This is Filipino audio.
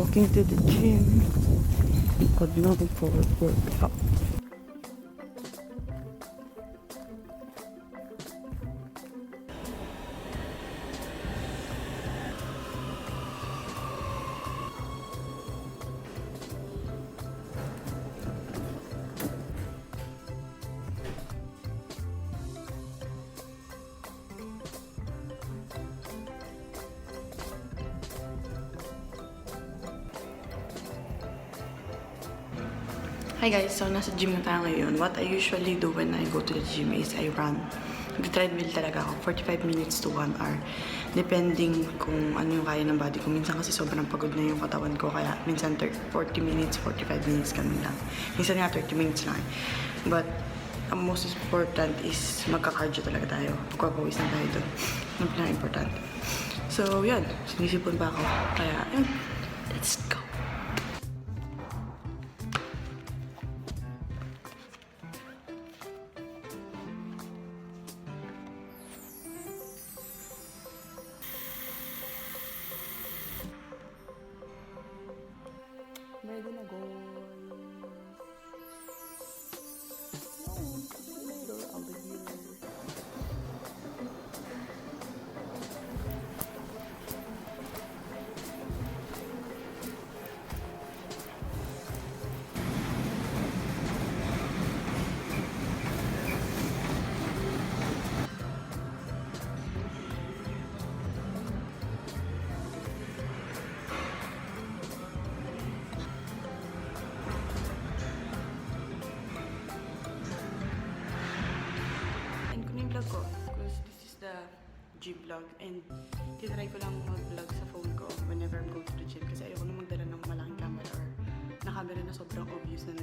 walking to the gym. Good now for workout. Hi guys, so nasa gym na tayo ngayon. What I usually do when I go to the gym is I run. Nag-treadmill talaga ako, 45 minutes to 1 hour. Depending kung ano yung kaya ng body ko. Minsan kasi sobrang pagod na yung katawan ko, kaya minsan 40 minutes, 45 minutes kami lang. Minsan nga 30 minutes lang. But ang most important is magka-cardio talaga tayo. Magpapawis na tayo doon. Yung pinaka-importante. So yun, sinisipon pa ako. Kaya yun, let's go! Ready na go. Later, I'll be here. Ko because this is the gym vlog and tinry ko lang mag-vlog sa phone ko whenever I'm going to the gym kasi ayoko na magdala ng malaking camera or na camera na sobrang obvious na